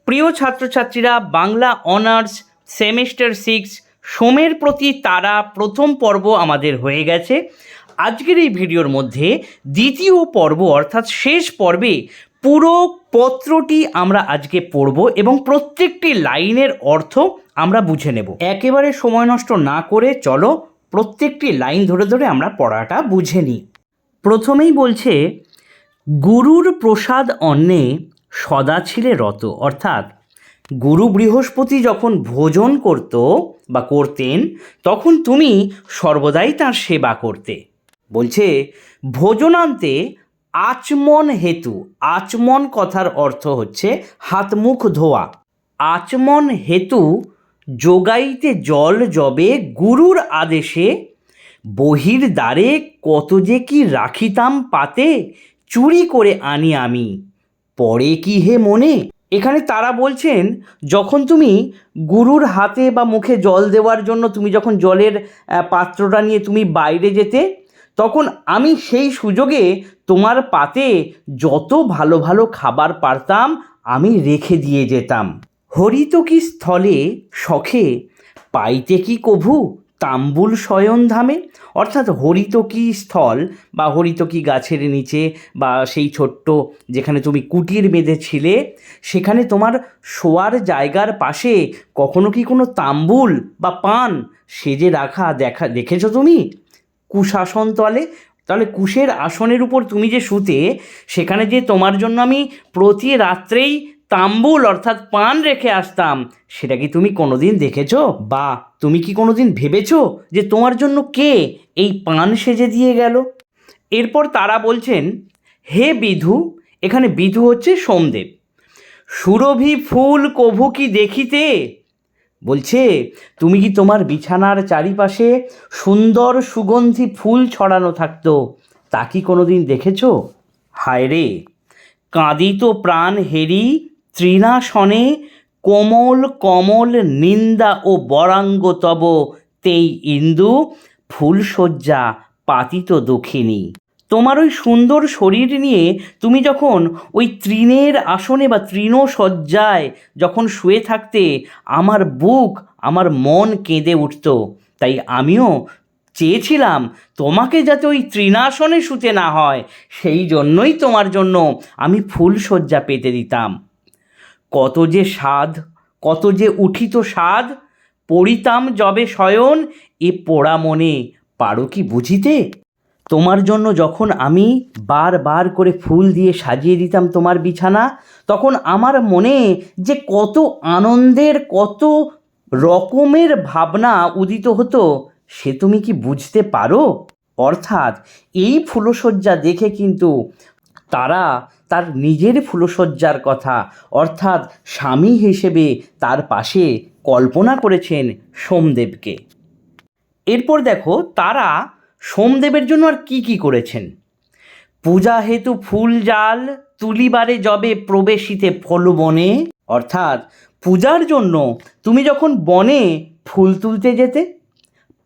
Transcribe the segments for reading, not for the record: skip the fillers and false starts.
প্রিয় ছাত্রছাত্রীরা, Bangla honours semester 6 সোমের প্রতি তারা প্রথম পর্ব আমাদের হয়ে গেছে। আজকের এই ভিডিওর মধ্যে দ্বিতীয় পর্ব অর্থাৎ শেষ পর্বে পুরো পত্রটি আমরা আজকে পড়ব এবং প্রত্যেকটি লাইনের অর্থ আমরা বুঝে নেব। একেবারে সময় নষ্ট না করে চলো প্রত্যেকটি লাইন ধরে ধরে আমরা পড়াটা বুঝে নিই। প্রথমেই বলছে, গুরুর প্রসাদ অন্নে সদা ছিলে রত, অর্থাৎ গুরু বৃহস্পতি যখন ভোজন করত বা করতেন তখন তুমি সর্বদাই তার সেবা করতে। বলছে ভোজনান্তে আচমন হেতু, আচমন কথার অর্থ হচ্ছে হাত মুখ ধোয়া। আচমন হেতু যোগাইতে জল যবে গুরুর আদেশে, বহির দ্বারে কত যে কি রাখিতাম পাতে, চুরি করে আনি আমি, পরে কি হে মনে। এখানে তারা বলছেন যখন তুমি গুরুর হাতে বা মুখে জল দেওয়ার জন্য তুমি যখন জলের পাত্রটা নিয়ে তুমি বাইরে যেতে, তখন আমি সেই সুযোগে তোমার পাতে যত ভালো ভালো খাবার পারতাম আমি রেখে দিয়ে যেতাম। হরিত কি স্থলে শখে, পাইতে কি কভু তাম্বুল শয়নধামে, অর্থাৎ হরিতকি স্থল বা হরিতকি গাছের নিচে বা সেই ছোট্ট যেখানে তুমি কুটির বেঁধেছিলে সেখানে তোমার শোয়ার জায়গার পাশে কখনো কি কোনো তাম্বুল বা পান সেজে রাখা দেখেছো তুমি কুশাসন তলে? তাহলে কুশের আসনের উপর তুমি যে শুতে, সেখানে যে তোমার জন্য আমি প্রতি রাত্রেই তাম্বুল অর্থাৎ পান রেখে আসতাম, সেটা কি তুমি কোনোদিন দেখেছো? বা তুমি কি কোনোদিন ভেবেছো যে তোমার জন্য কে এই পান সেজে দিয়ে গেল? এরপর তারা বলছেন, হে বিধু, এখানে বিধু হচ্ছে সোমদেব, সুরভি ফুল কভু কি দেখিতে, বলছে তুমি কি তোমার বিছানার চারিপাশে সুন্দর সুগন্ধি ফুল ছড়ানো থাকতো, তা কি কোনোদিন দেখেছো? হায় রে, কাঁদিত প্রাণ হেরি তৃণাসনে, কোমল কমল নিন্দা ও বরাঙ্গ তব তেই ইন্দু, ফুলশয্যা পাতিত দক্ষিণী। তোমার ওই সুন্দর শরীর নিয়ে তুমি যখন ওই তৃণের আসনে বা তৃণশয্যায় যখন শুয়ে থাকতে, আমার বুক আমার মন কেঁদে উঠত। তাই আমিও চেয়েছিলাম তোমাকে যাতে ওই তৃণাসনে শুতে না হয়, সেই জন্যই তোমার জন্য আমি ফুলশয্যা পেতে দিতাম। কত যে স্বাদ, কত যে উঠিত স্বাদ, পড়িতাম যবে শয়ন, এ পোড়া মনে পারো কি বুঝিতে। তোমার জন্য যখন আমি বারবার করে ফুল দিয়ে সাজিয়ে দিতাম তোমার বিছানা, তখন আমার মনে যে কত আনন্দের কত রকমের ভাবনা উদিত হতো, সে তুমি কি বুঝতে পারো? অর্থাৎ এই ফুলশয্যা দেখে কিন্তু তারা তার নিজের ফুলশয্যার কথা অর্থাৎ স্বামী হিসেবে তার পাশে কল্পনা করেছেন সোমদেবকে। এরপর দেখো তারা সোমদেবের জন্য আর কি কি করেছেন। পূজা হেতু ফুল জাল তুলিবারে যবে প্রবেশিতে ফল বনে, অর্থাৎ পূজার জন্য তুমি যখন বনে ফুল তুলতে যেতে,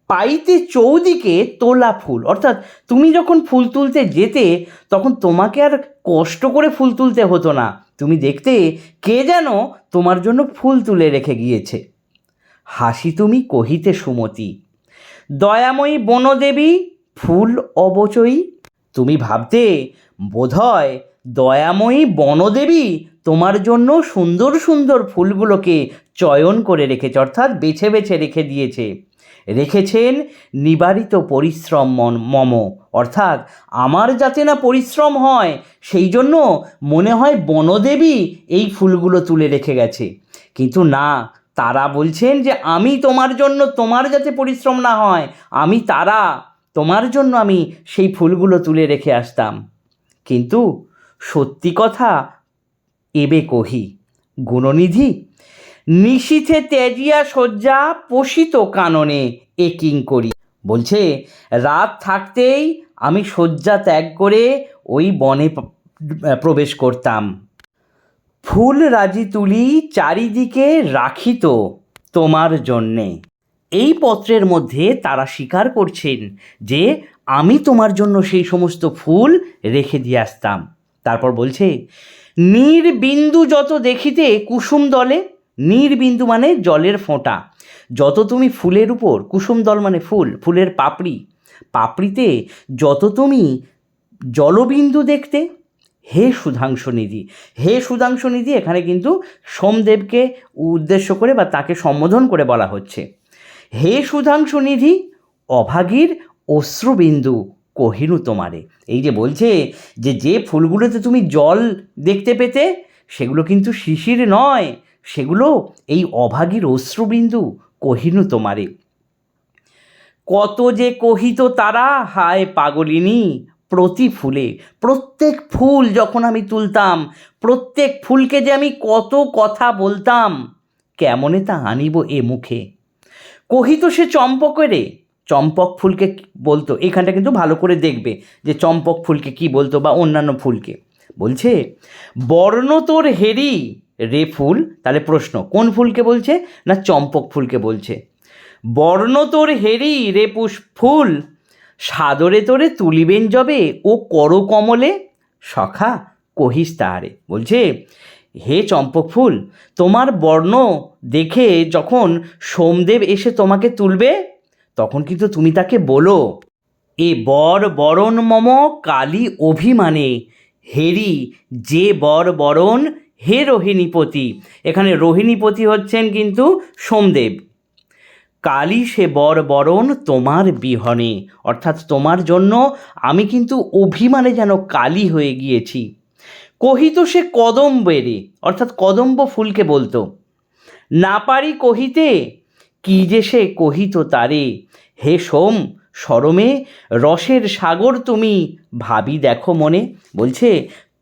পাইতে চৌদিকে তোলা ফুল, অর্থাৎ তুমি যখন ফুল তুলতে যেতে তখন তোমাকে আর কষ্ট করে ফুল তুলতে হতো না, তুমি দেখতে কে যেন তোমার জন্য ফুল তুলে রেখে গিয়েছে। হাসি তুমি কহিতে সুমতি, দয়াময়ী বনদেবী ফুল অবচয়ী, তুমি ভাবতে বোধহয় দয়াময়ী বনদেবী তোমার জন্য সুন্দর সুন্দর ফুলগুলোকে চয়ন করে রেখেছে, অর্থাৎ বেছে বেছে রেখে দিয়েছে। রেখেছেন নিবারিত পরিশ্রম মম, অর্থাৎ আমার যাতে না পরিশ্রম হয় সেই জন্য মনে হয় বনদেবী এই ফুলগুলো তুলে রেখে গেছে। কিন্তু না, তারা বলছেন যে আমি তোমার জন্য, তোমার যাতে পরিশ্রম না হয়, আমি তারা তোমার জন্য আমি সেই ফুলগুলো তুলে রেখে আসতাম। কিন্তু সত্যি কথা এবে কহি গুণনিধি, নিশীথে ত্যাজিয়া শয্যা পোষিত কাননে একিং করি, বলছে রাত থাকতেই আমি শয্যা ত্যাগ করে ওই বনে প্রবেশ করতাম। ফুল রাজি তুলি চারিদিকে রাখিত তোমার জন্যে। এই পত্রের মধ্যে তারা স্বীকার করছেন যে আমি তোমার জন্য সেই সমস্ত ফুল রেখে দিয়ে আসতাম। তারপর বলছে নির্বিন্দু যত দেখিতে কুসুম দলে, নির্বিন্দু মানে জলের ফোঁটা, যত তুমি ফুলের উপর, কুসুম দল মানে ফুল, ফুলের পাপড়ি, পাপড়িতে যত তুমি জলবিন্দু দেখতে, হে সুধাংশু নিধি। হে সুধাংশু নিধি এখানে কিন্তু সোমদেবকে উদ্দেশ্য করে বা তাকে সম্বোধন করে বলা হচ্ছে। হে সুধাংশু নিধি অভাগীর অশ্রুবিন্দু কহিনু তোমারে। এই যে বলছে যে ফুলগুলোতে তুমি জল দেখতে পেতে, সেগুলো কিন্তু শিশির নয়, সেগুলো এই অভাগীর অশ্রুবিন্দু কহিনু তোমারে। কত যে কহিত তারা হায় পাগলিনী প্রতি ফুলে, প্রত্যেক ফুল যখন আমি তুলতাম, প্রত্যেক ফুলকে যে আমি কত কথা বলতাম, কেমনে তা আনিব এ মুখে। কহিত সে চম্পকেরে, চম্পক ফুলকে বলতো, এখানটা কিন্তু ভালো করে দেখবে যে চম্পক ফুলকে কি বলতো বা অন্যান্য ফুলকে। বলছে বর্ণ তোর হেরি রে ফুল, তাহলে প্রশ্ন কোন ফুলকে বলছে, না চম্পক ফুলকে বলছে। বর্ণ তোর হেরি রে ফুল সাদরে তোরে তুলিবেন যবে ও করকমলে সখা কহিস তাহারে। বলছে হে চম্পক ফুল, তোমার বর্ণ দেখে যখন সোমদেব এসে তোমাকে তুলবে, তখন কিন্তু তুমি তাকে বলো এ বর বরণ মম কালী অভিমানে হেরি যে বর বরণ হে রোহিণীপতি। এখানে রোহিণীপতি হচ্ছেন কিন্তু সোমদেব। কালী সে বর বরণ তোমার বিহনে, অর্থাৎ তোমার জন্য আমি কিন্তু অভিমানে যেন কালী হয়ে গিয়েছি। কহিত সে কদম্বেরে, অর্থাৎ কদম্ব ফুলকে বলতো, না পারি কহিতে কি যে সে কহিত তারে। হে সোম সরমে রসের সাগর তুমি ভাবি দেখো মনে। বলছে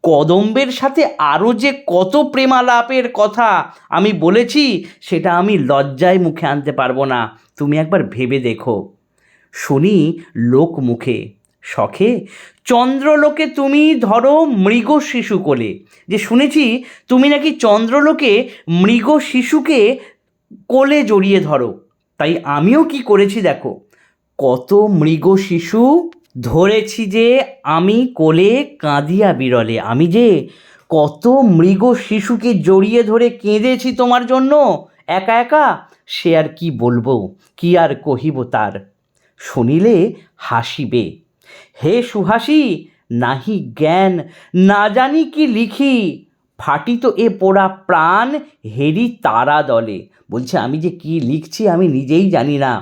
কদম্বের সাথে আরও যে কত প্রেমালাপের কথা আমি বলেছি, সেটা আমি লজ্জায় মুখে আনতে পারবো না, তুমি একবার ভেবে দেখো। শুনি লোক মুখে শখে চন্দ্রলোকে তুমি ধরো মৃগ শিশু কোলে, যে শুনেছি তুমি নাকি চন্দ্রলোকে মৃগ শিশুকে কোলে জড়িয়ে ধরো, তাই আমিও কি করেছি দেখো, কত মৃগ শিশু ধরেছি যে আমি কোলে কাঁদিয়া বিরলে। আমি যে কত মৃগ শিশুকে জড়িয়ে ধরে কেঁদেছি তোমার জন্য একা একা, সে আর কি বলবো, কি আর কহিব তার। শুনিলে হাসিবে হে সুহাসী নাহি জ্ঞান না জানি কি লিখি, ফাটিত এ পোড়া প্রাণ হেরি তারা দলে। বলছে আমি যে কি লিখছি আমি নিজেই জানি না,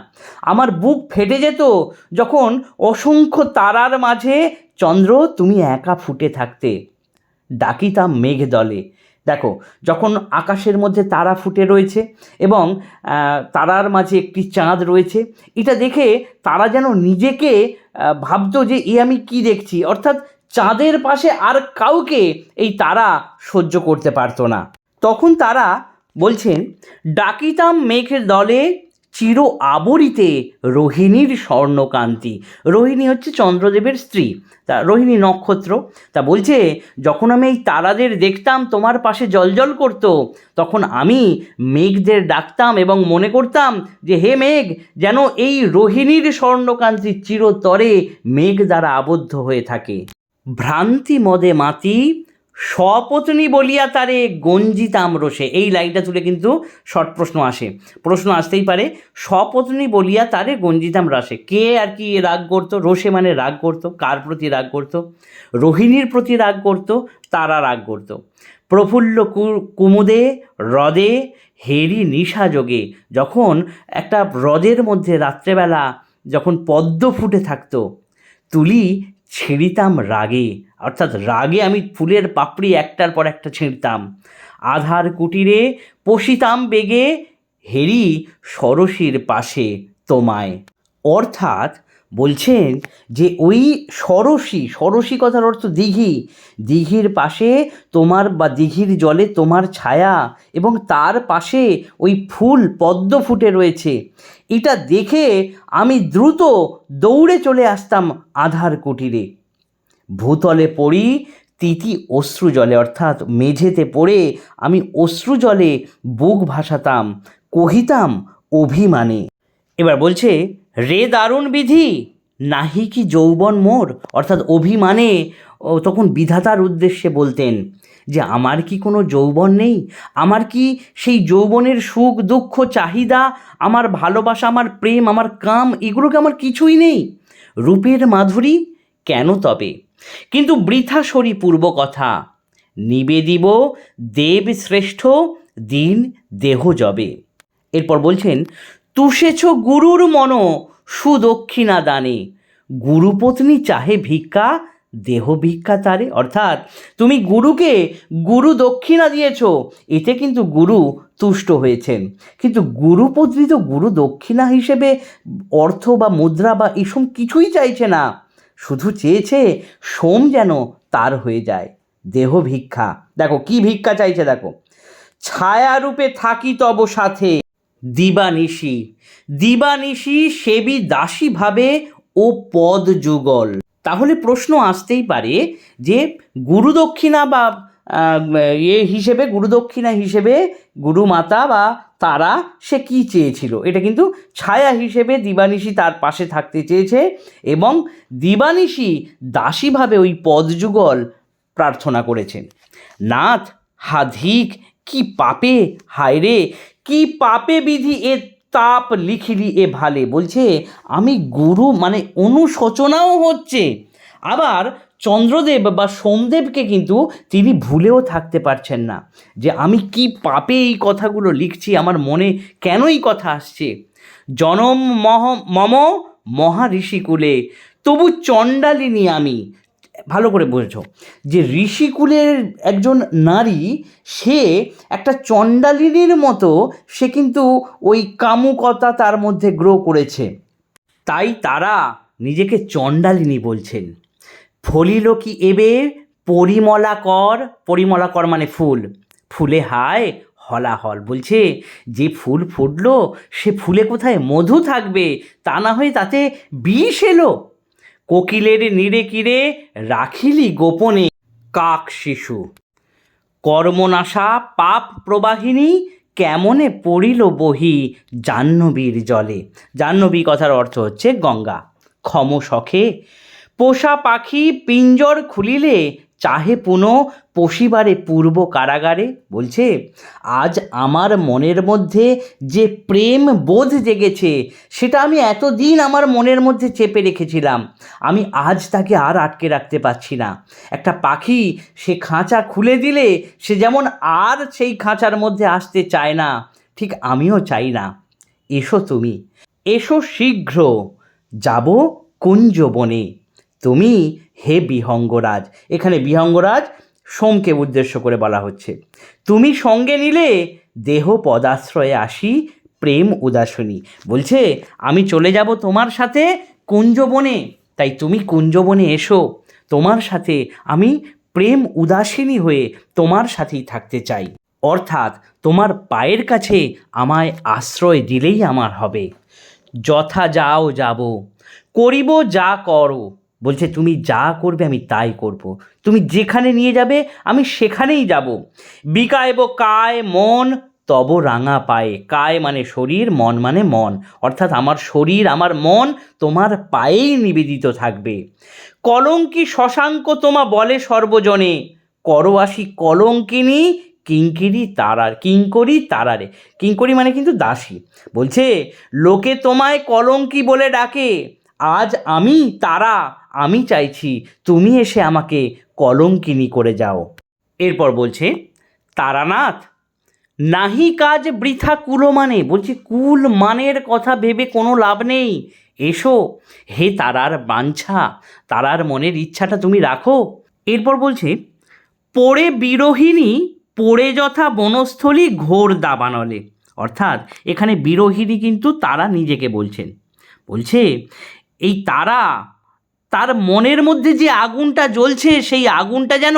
আমার বুক ফেটে যেত যখন অসংখ্য তারার মাঝে চন্দ্র তুমি একা ফুটে থাকতে। ডাকিতাম মেঘ দলে। দেখো যখন আকাশের মধ্যে তারা ফুটে রয়েছে এবং তারার মাঝে একটি চাঁদ রয়েছে, এটা দেখে তারা যেন নিজেকে ভাবতো যে এ আমি কি দেখছি, অর্থাৎ চাঁদের পাশে আর কাউকে এই তারা সহ্য করতে পারতো না। তখন তারা বলছেন ডাকিতাম মেঘের দলে চির আবরিতে রোহিণীর স্বর্ণকান্তি। রোহিণী হচ্ছে চন্দ্রদেবের স্ত্রী, তা রোহিণী নক্ষত্র। তা বলছে যখন আমি এই তারাদের দেখতাম তোমার পাশে জ্বলজ্বল করতো, তখন আমি মেঘদের ডাকতাম এবং মনে করতাম যে হে মেঘ যেন এই রোহিণীর স্বর্ণকান্তি চিরতরে মেঘ দ্বারা আবদ্ধ হয়ে থাকে। ভ্রান্তি মদে মাতি স্বপত্নী বলিয়া তারে গঞ্জিতাম রোষে। এই লাইনটা তুলে কিন্তু শর্ট প্রশ্ন আসে, প্রশ্ন আসতেই পারে, স্বপত্নী বলিয়া তারে গঞ্জিতাম রসে, কে আর কি রাগ করতো, রোষে মানে রাগ করতো, কার প্রতি রাগ করতো, রোহিণীর প্রতি রাগ করতো, তারা রাগ করতো। প্রফুল্ল কুমুদে হ্রদে হেরি নিশা যোগে, যখন একটা হ্রদের মধ্যে রাত্রেবেলা যখন পদ্ম ফুটে থাকতো, তুলি ছিঁড়িতাম রাগে, অর্থাৎ রাগে আমি ফুলের পাপড়ি একটার পর একটা ছিঁড়তাম। আধার কুটিরে পশিতাম বেগে হেরি সরসীর পাশে তোমায়। অর্থাৎ বলছেন যে ওই সরসী কথার অর্থ দিঘি, দিঘির পাশে তোমার বা দিঘির জলে তোমার ছায়া এবং তার পাশে ওই ফুল পদ্ম ফুটে রয়েছে, এটা দেখে আমি দ্রুত দৌড়ে চলে আসতাম আধার কুটিরে। ভূতলে পড়ি তিতি অশ্রু জলে, অর্থাৎ মেঝেতে পড়ে আমি অশ্রু জলে বুক ভাসাতাম, কহিতাম অভিমানে। এবার বলছে রে দারুণ বিধি নাহি কি যৌবন মোর, অর্থাৎ অভিমানে তখন বিধাতার উদ্দেশ্যে বলতেন যে আমার কি কোনো যৌবন নেই, আমার কি সেই যৌবনের সুখ দুঃখ চাহিদা, আমার ভালোবাসা, আমার প্রেম, আমার কাম, এগুলোকে আমার কিছুই নেই? রূপের মাধুরী কেন তবে? কিন্তু বৃথা সরি পূর্ব কথা, নিবেদিব দেব শ্রেষ্ঠ দিন দেহ যবে। এরপর বলছেন, তুষেছ গুরুর মন সুদক্ষিণা দানে, গুরুপত্নী চাহে ভিক্ষা দেহ ভিক্ষা তারে। অর্থাৎ তুমি গুরুকে গুরু দক্ষিণা দিয়েছ, এতে কিন্তু গুরু তুষ্ট হয়েছেন, কিন্তু গুরুপত্নী তো গুরু দক্ষিণা হিসেবে অর্থ বা মুদ্রা বা এসব কিছুই চাইছে না, শুধু চেয়েছে সোম যেন তার হয়ে যায়, দেহ ভিক্ষা। দেখো কি ভিক্ষা চাইছে, দেখো, ছায়ারূপে থাকি তব সাথে দিবানিশি, দিবানিশি সেবী দাসী ভাবে ও পদ যুগল। তাহলে প্রশ্ন আসতেই পারে যে গুরুদক্ষিণা বা গুরুদক্ষিণা হিসেবে গুরুমাতা বা তারা সে কি চেয়েছিল? এটা কিন্তু ছায়া হিসেবে দিবানিশি তার পাশে থাকতে চেয়েছে এবং দিবানিশি দাসীভাবে ওই পদযুগল প্রার্থনা করেছেন। নাথ হাধিক কি পাপে, হায় রে কি পাপে বিধি এ তাপ লিখিলি এ ভালে। বলছে আমি গুরু মানে অনুশোচনাও হচ্ছে, আবার চন্দ্রদেব বা সোমদেবকে কিন্তু তিনি ভুলেও থাকতে পারছেন না যে আমি কি পাপে এই কথাগুলো লিখছি, আমার মনে কেন এই কথা আসছে। জনম মম মহা ঋষিকুলে তবু চণ্ডালিনী আমি। ভালো করে বোঝো যে ঋষিকুলের একজন নারী, সে একটা চণ্ডালিনীর মতো সে কিন্তু ওই কামুকতা তার মধ্যে গ্রো করেছে, তাই তারা নিজেকে চণ্ডালিনী বলছেন। ফলিল কি এবে পরিমলাকর, পরিমলাকর মানে ফুল, ফুলে হায় হলাহল। বলছে যে ফুল ফুটলো সে ফুলে কোথায় মধু থাকবে, তা না হয়ে তাতে বিষ এলো। কোকিলের নিরে কিরে রাখিলি গোপনে কাক শিশু, কর্মনাশা পাপ প্রবাহিনী কেমনে পড়িল বহি জাহ্নবীর জলে। জাহ্নবী কথার অর্থ হচ্ছে গঙ্গা। ক্ষম সখে পোষা পাখি পিঞ্জর খুলিলে চাহে পুনঃ পশিবারে পূর্ব কারাগারে। বলছে আজ আমার মনের মধ্যে যে প্রেম বোধ জেগেছে সেটা আমি এতদিন আমার মনের মধ্যে চেপে রেখেছিলাম, আমি আজ তাকে আর আটকে রাখতে পারছি না। একটা পাখি সে খাঁচা খুলে দিলে সে যেমন আর সেই খাঁচার মধ্যে আসতে চায় না, ঠিক আমিও চাই না। এসো তুমি, এসো শীঘ্র যাব কুঞ্জবনে, তুমি হে বিহঙ্গরাজ। এখানে বিহঙ্গরাজ সোমকে উদ্দেশ্য করে বলা হচ্ছে। তুমি সঙ্গে নিলে দেহ পদাশ্রয়ে আসি প্রেম উদাসনী। বলছে আমি চলে যাব তোমার সাথে কুঞ্জবনে, তাই তুমি কুঞ্জবনে এসো, তোমার সাথে আমি প্রেম উদাসিনী হয়ে তোমার সাথেই থাকতে চাই। অর্থাৎ তোমার পায়ের কাছে আমায় আশ্রয় দিলেই আমার হবে। যথা যাও যাব, করিব যা করো। বলছে তুমি যা করবে আমি তাই করব, তুমি যেখানে নিয়ে যাবে আমি সেখানেই যাব। বিকাইব কায় মন তব রাঙা পায়ে। কায় মানে শরীর, মন মানে মন, অর্থাৎ আমার শরীর আমার মন তোমার পায়েই নিবেদিত থাকবে। কলঙ্কি শশাঙ্ক তোমা বলে সর্বজনে, করো আসি কলঙ্কিনী কিঙ্কিরি তারার, কিঙ্করি তারারে। কিঙ্করি মানে কিন্তু দাসী। বলছে লোকে তোমায় কলঙ্কি বলে ডাকে, আজ আমি তারা, আমি চাইছি তুমি এসে আমাকে কলঙ্কিনী করে যাও। এরপর বলছে তারানাথ নাহি কাজ বৃথা কুলমানে। বলছে কুল মানের কথা ভেবে কোনো লাভ নেই, এসো হে তারার বাঞ্ছা, তারার মনের ইচ্ছাটা তুমি রাখো। এরপর বলছে পড়ে বিরোহিণী পড়ে যথা বনস্থলী ঘোর দাবানলে। অর্থাৎ এখানে বিরোহিণী কিন্তু তারা নিজেকে বলছেন। বলছে এই তারা, তার মনের মধ্যে যে আগুনটা জ্বলছে সেই আগুনটা যেন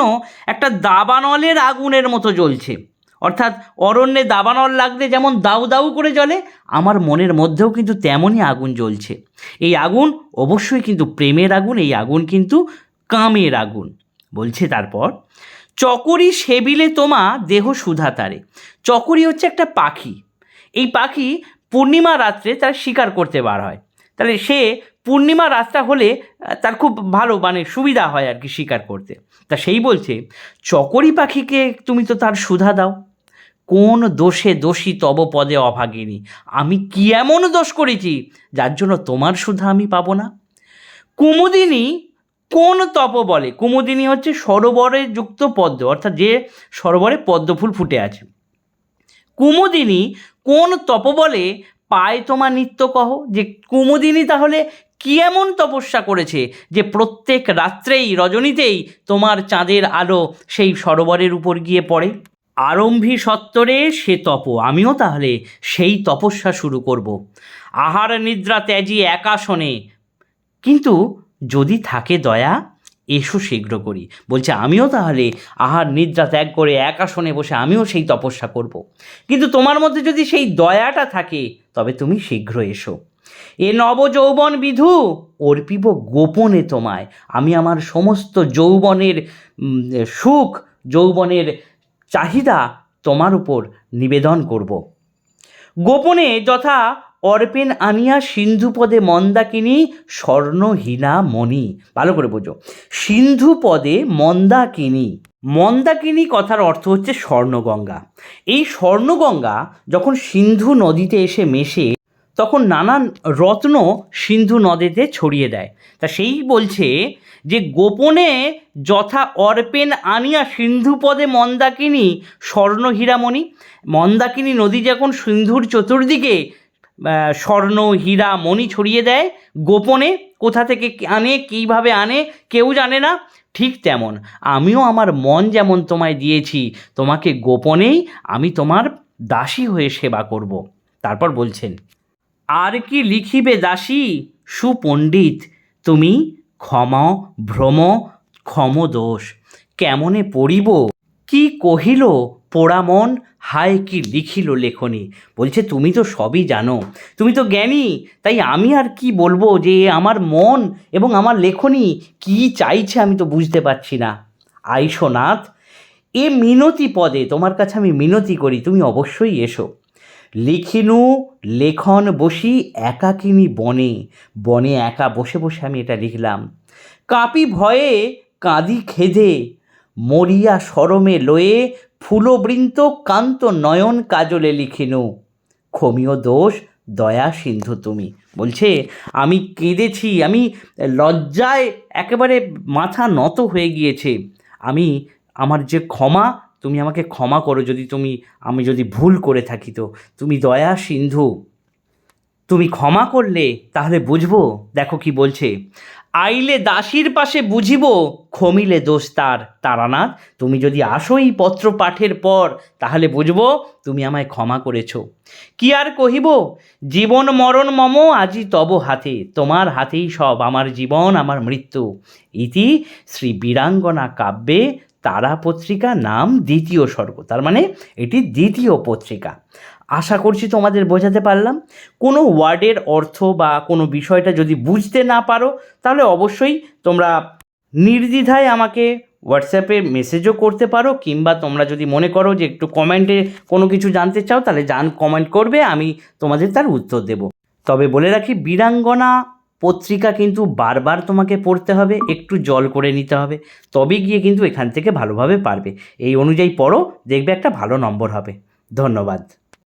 একটা দাবানলের আগুনের মতো জ্বলছে। অর্থাৎ অরণ্যে দাবানল লাগলে যেমন দাউ দাউ করে জ্বলে, আমার মনের মধ্যেও কিন্তু তেমনই আগুন জ্বলছে। এই আগুন অবশ্যই কিন্তু প্রেমের আগুন, এই আগুন কিন্তু কামের আগুন। বলছে তারপর চকরি সেবিলে তোমা দেহ সুধা তারে। চকরি হচ্ছে একটা পাখি, এই পাখি পূর্ণিমা রাত্রে তার শিকার করতে বার হয়। তাহলে সে পূর্ণিমা রাতটা হলে তার খুব ভালো মানে সুবিধা হয় আর কি শিকার করতে। তা সেই বলছে, চকরি পাখিকে তুমি তো তার সুধা দাও, কোন দোষে দোষী তব পদে অভাগিনী, আমি কি এমন দোষ করেছি যার জন্য তোমার সুধা আমি পাবো না? কুমুদিনী কোন তপবলে, কুমুদিনী হচ্ছে সরোবরে যুক্ত পদ্ম, অর্থাৎ যে সরোবরে পদ্ম ফুল ফুটে আছে। কুমুদিনী কোন তপবলে পায় তোমার নিত্য কহ, যে কুমুদিনী তাহলে কি এমন তপস্যা করেছে যে প্রত্যেক রাত্রেই রজনীতেই তোমার চাঁদের আলো সেই সরোবরের উপর গিয়ে পড়ে? আরম্ভী সত্তরে সে তপ, আমিও তাহলে সেই তপস্যা শুরু করব। আহার নিদ্রা ত্যাজি একাশনে, কিন্তু যদি থাকে দয়া এসো শীঘ্র করি। বলছে আমিও তাহলে আহার নিদ্রা ত্যাগ করে একাশনে বসে আমিও সেই তপস্যা করব। কিন্তু তোমার মধ্যে যদি সেই দয়াটা থাকে তবে তুমি শীঘ্র এসো। এ নব যৌবন বিধু অর্পিব গোপনে তোমায়, আমি আমার সমস্ত যৌবনের সুখ, যৌবনের চাহিদা তোমার উপর নিবেদন করব। গোপনে যথা অর্পেন আনিয়া সিন্ধুপদে মন্দাকিনী স্বর্ণহীনা মণি। ভালো করে বোঝো, সিন্ধুপদে মন্দাকিনী, মন্দাকিনী কথার অর্থ হচ্ছে স্বর্ণগঙ্গা। এই স্বর্ণগঙ্গা যখন সিন্ধু নদীতে এসে মেশে তখন নানান রত্ন সিন্ধু নদীতে ছড়িয়ে দেয়। তা সেই বলছে যে গোপনে যথা অর্পেন আনিয়া সিন্ধুপদে মন্দাকিনী স্বর্ণ হীরামণি, মন্দাকিনী নদী যখন সিন্ধুর চতুর্দিকে স্বর্ণ হীরা মণি ছড়িয়ে দেয় গোপনে, কোথা থেকে আনে কীভাবে আনে কেউ জানে না, ঠিক তেমন আমিও আমার মন যেমন তোমায় দিয়েছি, তোমাকে গোপনেই আমি তোমার দাসী হয়ে সেবা করব। তারপর বলছেন, আর কি লিখিবে দাসী সুপণ্ডিত, তুমি ক্ষমা ভ্রম ক্ষম দোষ, কেমনে পড়িব কি কহিল পোড়ামন, হায় কি লিখিল লেখনী। বলছে তুমি তো সবই জানো, তুমি তো জ্ঞানী, তাই আমি আর কি বলবো যে আমার মন এবং আমার লেখনী কি চাইছে আমি তো বুঝতে পারছি না। আইসো নাথ, এ মিনতি পদে তোমার কাছে আমি মিনতি করি, তুমি অবশ্যই এসো। লিখিনু লেখন বসি একাকিনী বনে, বনে একা বসে বসে আমি এটা লিখলাম। কাঁপি ভয়ে কাঁদি খেদে, মরিয়া শরমে লয়ে ফুলবৃন্ত কান্ত নয়ন কাজলে লিখিনু, ক্ষমীয় দোষ দয়া সিন্ধু তুমি। বলছে আমি কেঁদেছি, আমি লজ্জায় একেবারে মাথা নত হয়ে গিয়েছে, আমি আমার যে ক্ষমা, তুমি আমাকে ক্ষমা করো যদি আমি যদি ভুল করে থাকি, তো তুমি দয়া সিন্ধু, তুমি ক্ষমা করলে তাহলে বুঝবো। দেখো কি বলছে, আইলে দাসীর পাশে বুঝিব ক্ষমিলে দোষ তার, তারানাথ তুমি যদি আসো এই পত্র পাঠের পর তাহলে বুঝবো তুমি আমায় ক্ষমা করেছো। কি আর কহিব, জীবন মরণ মম আজি তব হাতে, তোমার হাতেই সব, আমার জীবন আমার মৃত্যু। ইতি শ্রী বীরাঙ্গনা কাব্যে তারা পত্রিকা নাম দ্বিতীয় স্বর্গ, তার মানে এটি দ্বিতীয় পত্রিকা। আশা করছি তোমাদের বোঝাতে পারলাম। কোনো ওয়ার্ডের অর্থ বা কোনো বিষয়টা যদি বুঝতে না পারো তাহলে অবশ্যই তোমরা নির্দ্বিধায় আমাকে হোয়াটসঅ্যাপে মেসেজও করতে পারো, কিংবা তোমরা যদি মনে করো যে একটু কমেন্টে কোনো কিছু জানতে চাও তাহলে কমেন্ট করবে, আমি তোমাদের তার উত্তর দেব। তবে বলে রাখি, বীরাঙ্গনা পত্রিকা কিন্তু বারবার তোমাকে পড়তে হবে, একটু জল করে নিতে হবে, তবে গিয়ে কিন্তু এখান থেকে ভালোভাবে পারবে। এই অনুযায়ী পড়ো, দেখবে একটা ভালো নম্বর হবে। ধন্যবাদ।